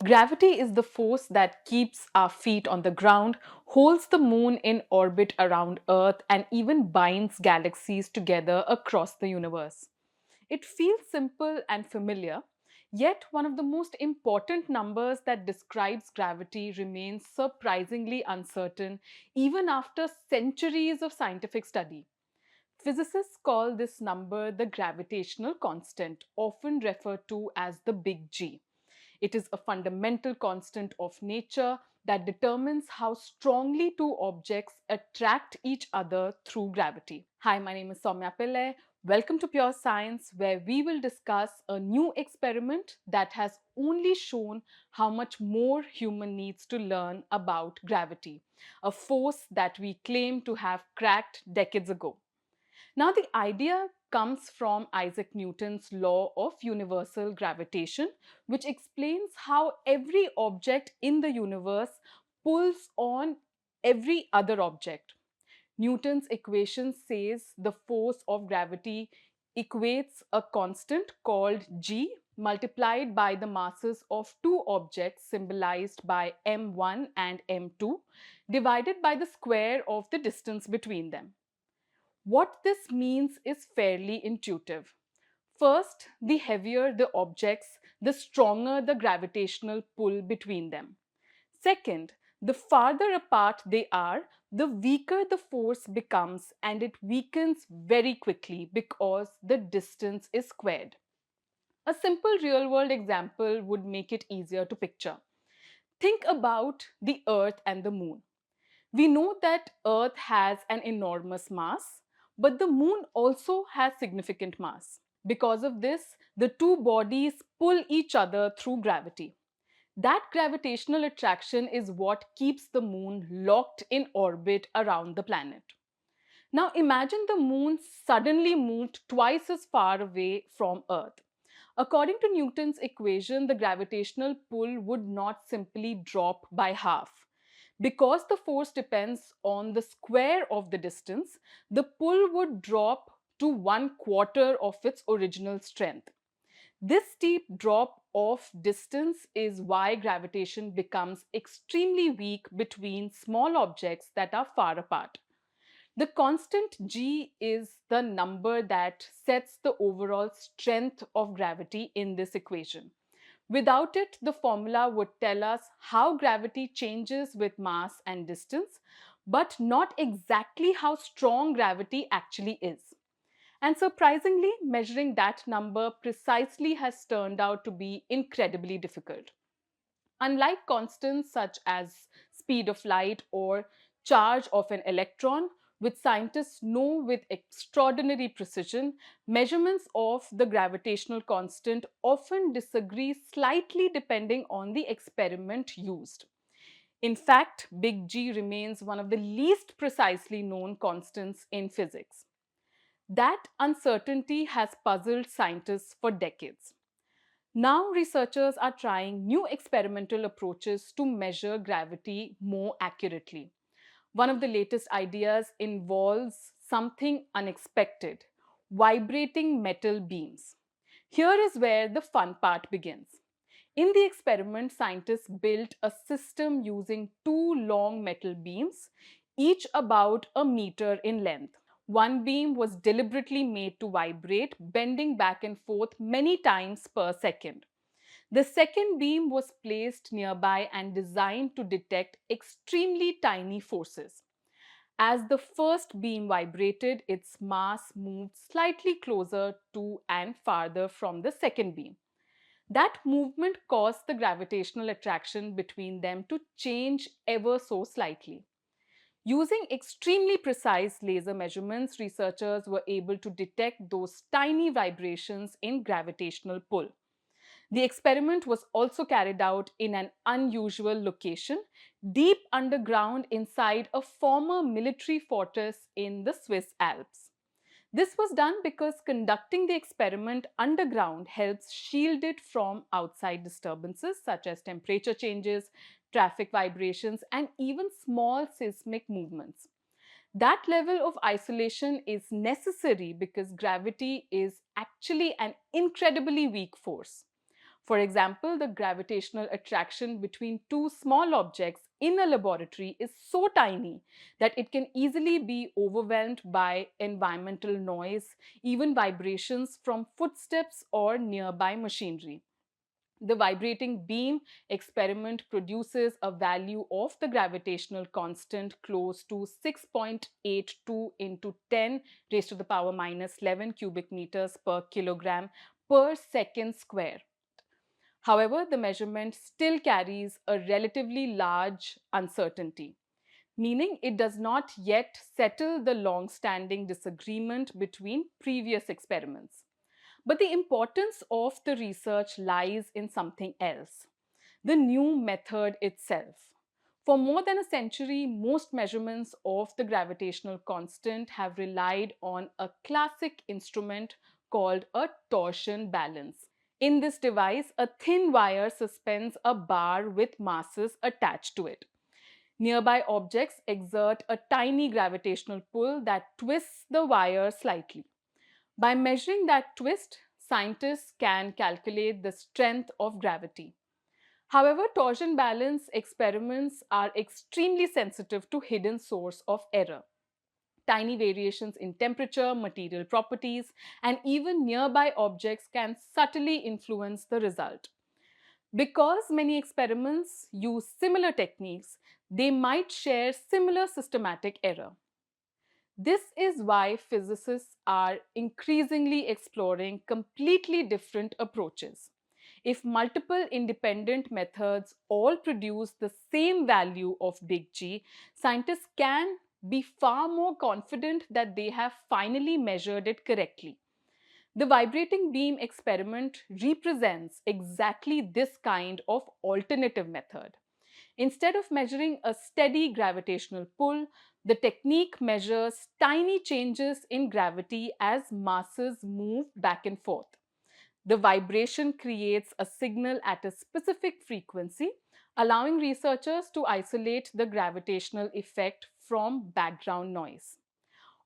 Gravity is the force that keeps our feet on the ground, holds the moon in orbit around Earth, and even binds galaxies together across the universe. It feels simple and familiar, yet, one of the most important numbers that describes gravity remains surprisingly uncertain even after centuries of scientific study. Physicists call this number the gravitational constant, often referred to as the big G. It is a fundamental constant of nature that determines how strongly two objects attract each other through gravity. Hi, my name is Soumya Pillai. Welcome to Pure Science, where we will discuss a new experiment that has only shown how much more human needs to learn about gravity, a force that we claim to have cracked decades ago. Now, the idea comes from Isaac Newton's law of universal gravitation, which explains how every object in the universe pulls on every other object. Newton's equation says the force of gravity equates a constant called g multiplied by the masses of two objects symbolized by m1 and m2 divided by the square of the distance between them. What this means is fairly intuitive. First, the heavier the objects, the stronger the gravitational pull between them. Second, the farther apart they are, the weaker the force becomes, and it weakens very quickly because the distance is squared. A simple real world example would make it easier to picture. Think about the Earth and the Moon. We know that Earth has an enormous mass, but the Moon also has significant mass. Because of this, the two bodies pull each other through gravity. That gravitational attraction is what keeps the Moon locked in orbit around the planet. Now imagine the Moon suddenly moved twice as far away from Earth. According to Newton's equation, the gravitational pull would not simply drop by half. Because the force depends on the square of the distance, the pull would drop to 1/4 of its original strength. This steep drop of distance is why gravitation becomes extremely weak between small objects that are far apart. The constant g is the number that sets the overall strength of gravity in this equation. Without it, the formula would tell us how gravity changes with mass and distance, but not exactly how strong gravity actually is. And surprisingly, measuring that number precisely has turned out to be incredibly difficult. Unlike constants such as speed of light or charge of an electron, which scientists know with extraordinary precision, measurements of the gravitational constant often disagree slightly depending on the experiment used. In fact, big G remains one of the least precisely known constants in physics. That uncertainty has puzzled scientists for decades. Now, researchers are trying new experimental approaches to measure gravity more accurately. One of the latest ideas involves something unexpected: vibrating metal beams. Here is where the fun part begins. In the experiment, scientists built a system using two long metal beams, each about a meter in length. One beam was deliberately made to vibrate, bending back and forth many times per second. The second beam was placed nearby and designed to detect extremely tiny forces. As the first beam vibrated, its mass moved slightly closer to and farther from the second beam. That movement caused the gravitational attraction between them to change ever so slightly. Using extremely precise laser measurements, researchers were able to detect those tiny vibrations in gravitational pull. The experiment was also carried out in an unusual location, deep underground inside a former military fortress in the Swiss Alps. This was done because conducting the experiment underground helps shield it from outside disturbances such as temperature changes, traffic vibrations, and even small seismic movements. That level of isolation is necessary because gravity is actually an incredibly weak force. For example, the gravitational attraction between two small objects in a laboratory is so tiny that it can easily be overwhelmed by environmental noise, even vibrations from footsteps or nearby machinery. The vibrating beam experiment produces a value of the gravitational constant close to 6.82 into 10 raised to the power minus 11 cubic meters per kilogram per second square. However, the measurement still carries a relatively large uncertainty, meaning it does not yet settle the long standing disagreement between previous experiments. But the importance of the research lies in something else: the new method itself. For more than a century, most measurements of the gravitational constant have relied on a classic instrument called a torsion balance. In this device, a thin wire suspends a bar with masses attached to it. Nearby objects exert a tiny gravitational pull that twists the wire slightly. By measuring that twist, scientists can calculate the strength of gravity. However, torsion balance experiments are extremely sensitive to hidden source of error. Tiny variations in temperature, material properties, and even nearby objects can subtly influence the result. Because many experiments use similar techniques, they might share similar systematic error. This is why physicists are increasingly exploring completely different approaches. If multiple independent methods all produce the same value of big G, scientists can be far more confident that they have finally measured it correctly. The vibrating beam experiment represents exactly this kind of alternative method. Instead of measuring a steady gravitational pull, the technique measures tiny changes in gravity as masses move back and forth. The vibration creates a signal at a specific frequency, allowing researchers to isolate the gravitational effect from background noise.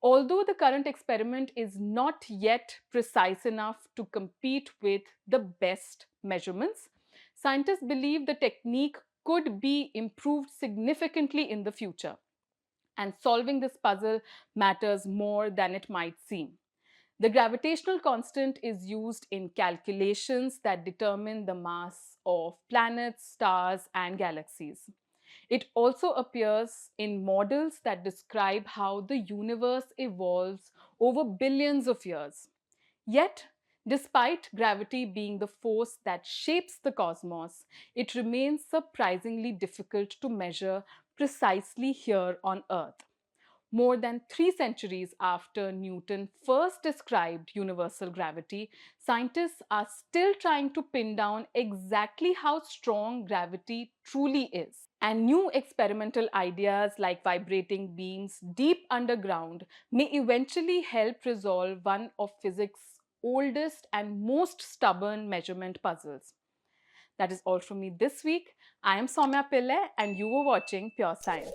Although the current experiment is not yet precise enough to compete with the best measurements, scientists believe the technique could be improved significantly in the future. And solving this puzzle matters more than it might seem. The gravitational constant is used in calculations that determine the mass of planets, stars, and galaxies. It also appears in models that describe how the universe evolves over billions of years. Yet, despite gravity being the force that shapes the cosmos, it remains surprisingly difficult to measure precisely here on Earth. More than 3 centuries after Newton first described universal gravity, scientists are still trying to pin down exactly how strong gravity truly is. And new experimental ideas like vibrating beams deep underground may eventually help resolve one of physics' oldest and most stubborn measurement puzzles. That is all from me this week. I am Soumya Pillai, and you were watching Pure Science.